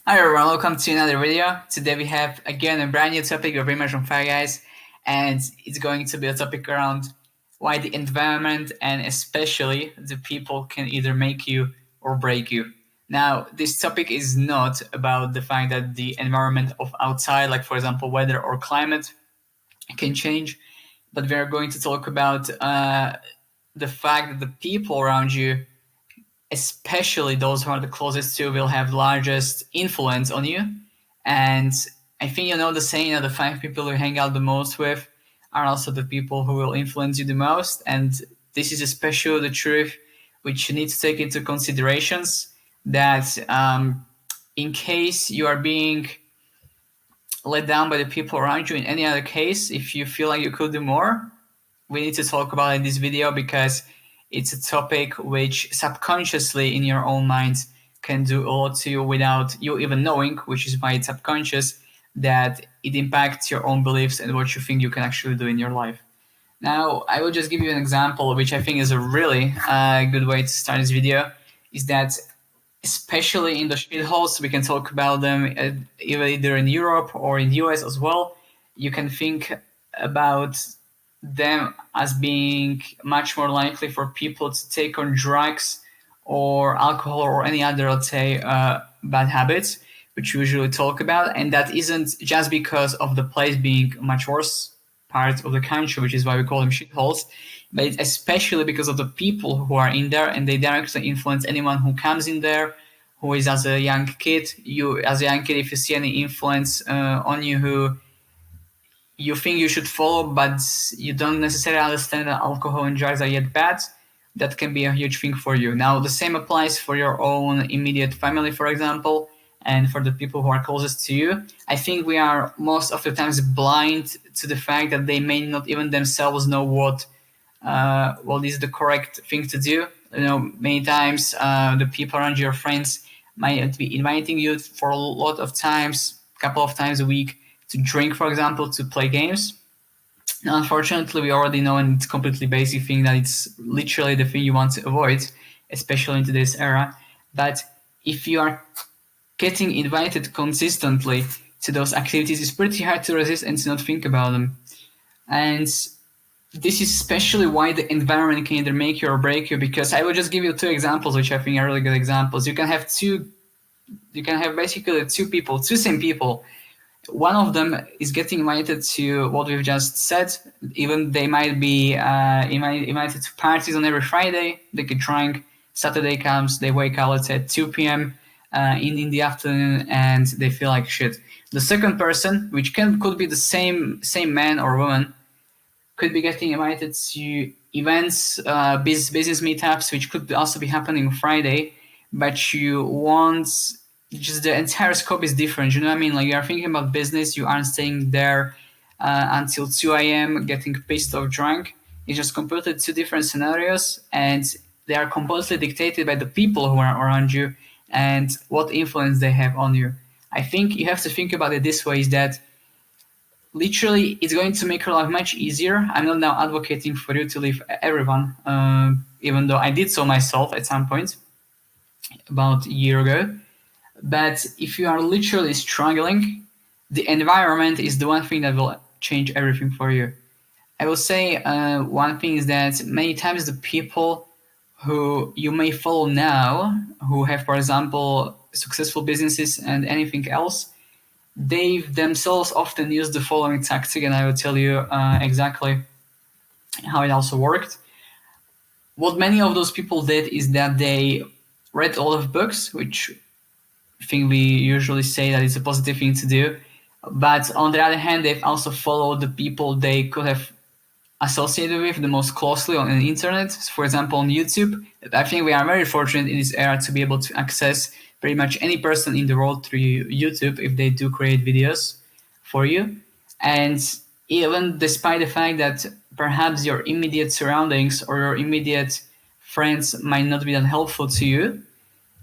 Hi everyone, welcome to another video. Today we have again a brand new topic. We're very much on fire, guys, and it's going to be a topic around why the environment and especially the people can either make you or break you. Now, this topic is not about the fact that the environment of outside, like for example weather or climate, can change, but we are going to talk about the fact that the people around you, especially those who are the closest to you, will have largest influence on you. And I think you know the saying that the five people you hang out the most with are also the people who will influence you the most. And this is especially the truth which you need to take into considerations that in case you are being let down by the people around you in any other case, if you feel like you could do more, we need to talk about it in this video because it's a topic which subconsciously in your own mind can do a lot to you without you even knowing, which is why it's subconscious, that it impacts your own beliefs and what you think you can actually do in your life. Now, I will just give you an example, which I think is a really good way to start this video, is that especially in the shitholes, we can talk about them either in Europe or in the US as well. You can think about them as being much more likely for people to take on drugs or alcohol or any other, let's say, bad habits, which we usually talk about. And that isn't just because of the place being much worse part of the country, which is why we call them shitholes, but it's especially because of the people who are in there, and they directly influence anyone who comes in there, who is as a young kid. You, as a young kid, if you see any influence on you who you think you should follow, but you don't necessarily understand that alcohol and drugs are yet bad, that can be a huge thing for you. Now, the same applies for your own immediate family, for example, and for the people who are closest to you. I think we are most of the times blind to the fact that they may not even themselves know what is the correct thing to do. You know, many times the people around your friends might be inviting you for a lot of times, a couple of times a week, to drink, for example, to play games. Now, unfortunately, we already know, and it's a completely basic thing, that it's literally the thing you want to avoid, especially in today's era. But if you are getting invited consistently to those activities, it's pretty hard to resist and to not think about them. And this is especially why the environment can either make you or break you, because I will just give you two examples, which I think are really good examples. You can have basically two same people. One of them is getting invited to what we've just said. Even they might be invited to parties on every Friday. They get drunk. Saturday comes, they wake up, let's say at 2 p.m. In the afternoon, and they feel like shit. The second person, which could be the same man or woman, could be getting invited to events, business meetups, which could also be happening Friday, but you want just the entire scope is different. You know what I mean? Like, you are thinking about business, you aren't staying there until 2 a.m. getting pissed off drunk. It's just completely two different scenarios, and they are completely dictated by the people who are around you and what influence they have on you. I think you have to think about it this way: is that literally it's going to make your life much easier. I'm not now advocating for you to leave everyone, even though I did so myself at some point about a year ago. But if you are literally struggling, the environment is the one thing that will change everything for you. I will say one thing is that many times the people who you may follow now, who have, for example, successful businesses and anything else, they themselves often use the following tactic, and I will tell you exactly how it also worked. What many of those people did is that they read a lot of books, which I think we usually say that it's a positive thing to do. But on the other hand, they've also followed the people they could have associated with the most closely on the internet. So, for example, on YouTube, I think we are very fortunate in this era to be able to access pretty much any person in the world through YouTube if they do create videos for you. And even despite the fact that perhaps your immediate surroundings or your immediate friends might not be that helpful to you,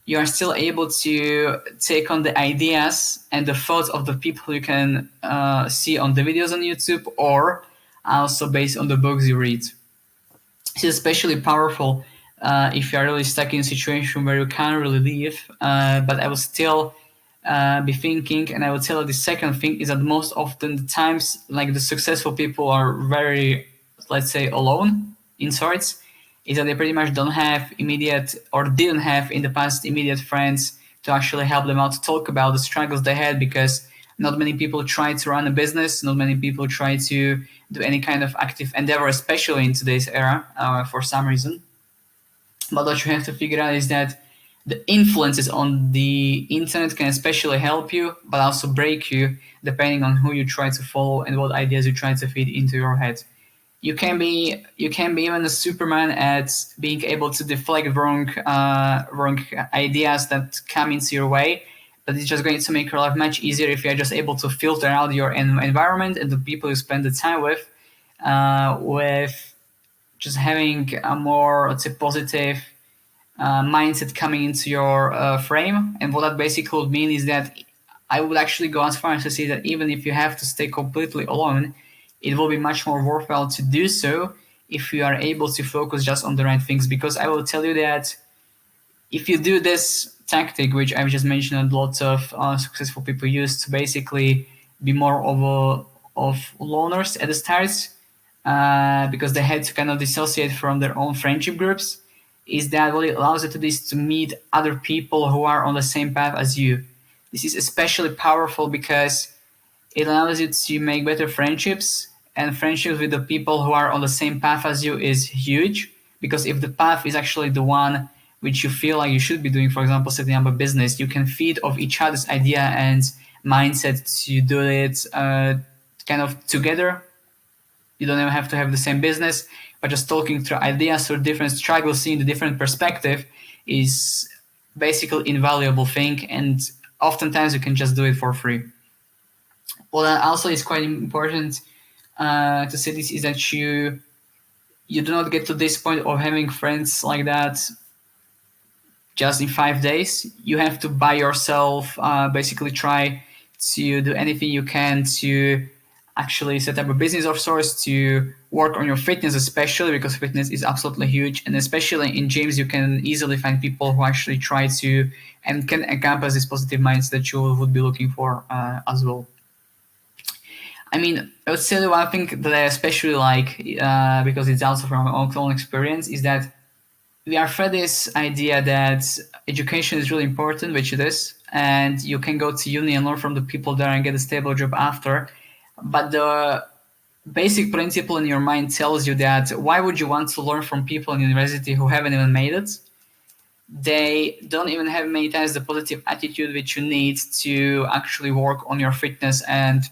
you are still able to take on the ideas and the thoughts of the people you can see on the videos on YouTube, or also based on the books you read. This is especially powerful if you are really stuck in a situation where you can't really leave, but I will still be thinking. And I would tell you the second thing is that most often the times, like the successful people are very, let's say, alone in sorts, is that they pretty much don't have immediate, or didn't have in the past, immediate friends to actually help them out to talk about the struggles they had, because not many people try to run a business, not many people try to do any kind of active endeavor, especially in today's era, for some reason. But what you have to figure out is that the influences on the internet can especially help you, but also break you, depending on who you try to follow and what ideas you try to feed into your head. You can be even a Superman at being able to deflect wrong ideas that come into your way, but it's just going to make your life much easier if you're just able to filter out your environment and the people you spend the time with just having a more, let's say, positive mindset coming into your frame. And what that basically would mean is that I would actually go as far as to say that even if you have to stay completely alone, it will be much more worthwhile to do so if you are able to focus just on the right things. Because I will tell you that if you do this tactic, which I've just mentioned, lots of successful people use to basically be more of loners at the start, because they had to kind of dissociate from their own friendship groups, is that what it allows you to do is to meet other people who are on the same path as you. This is especially powerful because it allows you to make better friendships, and friendships with the people who are on the same path as you is huge, because if the path is actually the one which you feel like you should be doing, for example, setting up a business, you can feed off each other's idea and mindset to do it kind of together. You don't even have to have the same business, but just talking through ideas or different struggles, seeing the different perspective is basically invaluable thing, and oftentimes you can just do it for free. Well, also is quite important to say this is that you do not get to this point of having friends like that just in 5 days. You have to by yourself basically try to do anything you can to actually set up a business of sorts, to work on your fitness, especially because fitness is absolutely huge. And especially in gyms, you can easily find people who actually try to and can encompass this positive mindset that you would be looking for as well. I mean, I would say the one thing that I especially like, because it's also from my own experience, is that we are fed this idea that education is really important, which it is, and you can go to uni and learn from the people there and get a stable job after. But the basic principle in your mind tells you that why would you want to learn from people in university who haven't even made it? They don't even have many times the positive attitude which you need to actually work on your fitness and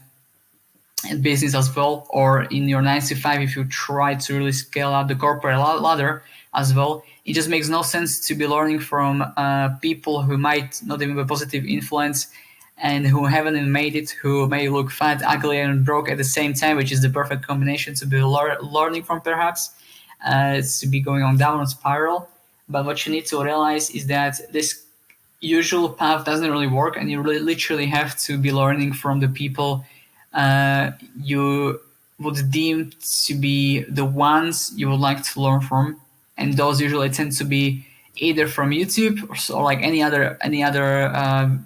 business as well, or in your 9 to 5 if you try to really scale up the corporate ladder as well. It just makes no sense to be learning from people who might not even be a positive influence and who haven't even made it, who may look fat, ugly, and broke at the same time, which is the perfect combination to be learning from, perhaps, to be going on downward spiral. But what you need to realize is that this usual path doesn't really work, and you really literally have to be learning from the people you would deem to be the ones you would like to learn from, and those usually tend to be either from YouTube or like any other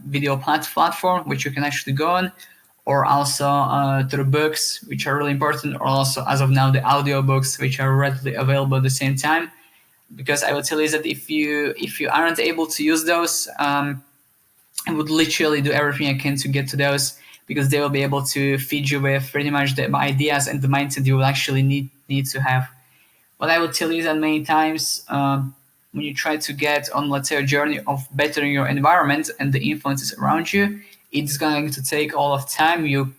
video platform which you can actually go on, or also through books, which are really important, or also as of now the audio books which are readily available at the same time. Because I would tell you that if you aren't able to use those, I would literally do everything I can to get to those, because they will be able to feed you with pretty much the ideas and the mindset you will actually need to have. What I would tell you that many times when you try to get on, let's say, a journey of bettering your environment and the influences around you, it's going to take all of time. You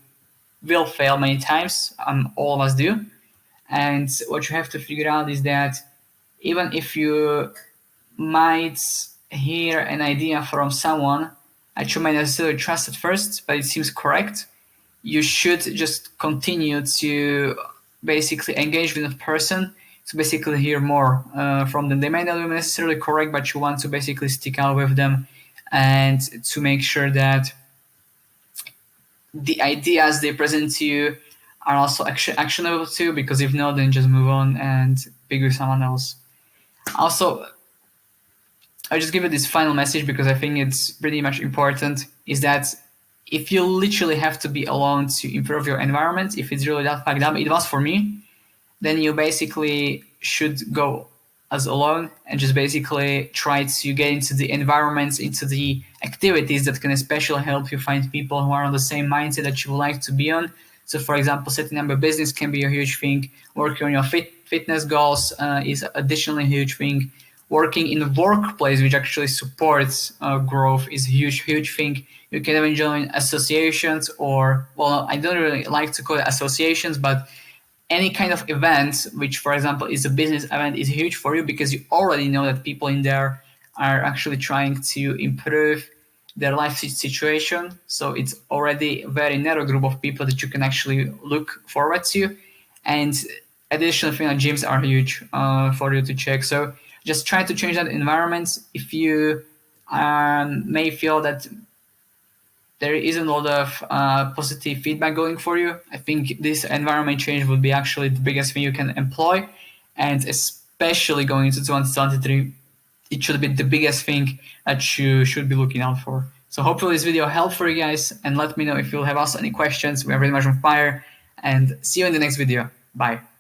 will fail many times. All of us do. And what you have to figure out is that even if you might hear an idea from someone that you might necessarily trust at first, but it seems correct, you should just continue to basically engage with that person to basically hear more from them. They may not be necessarily correct, but you want to basically stick out with them and to make sure that the ideas they present to you are also actionable too, because if not, then just move on and pick with someone else. Also, I'll just give you this final message because I think it's pretty much important, is that if you literally have to be alone to improve your environment, if it's really that fucked up, it was for me, then you basically should go as alone and just basically try to get into the environments, into the activities that can especially help you find people who are on the same mindset that you would like to be on. So, for example, setting up a business can be a huge thing. Working on your fitness goals is additionally a huge thing. Working in a workplace which actually supports growth is a huge thing. You can even join associations, or, well, I don't really like to call it associations, but any kind of event, which, for example, is a business event, is huge for you because you already know that people in there are actually trying to improve their life situation. So it's already a very narrow group of people that you can actually look forward to. And additional things like gyms are huge for you to check. So just try to change that environment. If you may feel that there isn't a lot of positive feedback going for you, I think this environment change would be actually the biggest thing you can employ. And especially going into 2023, it should be the biggest thing that you should be looking out for. So hopefully this video helped for you guys, and let me know if you'll have also any questions. We are very much on fire, and see you in the next video. Bye.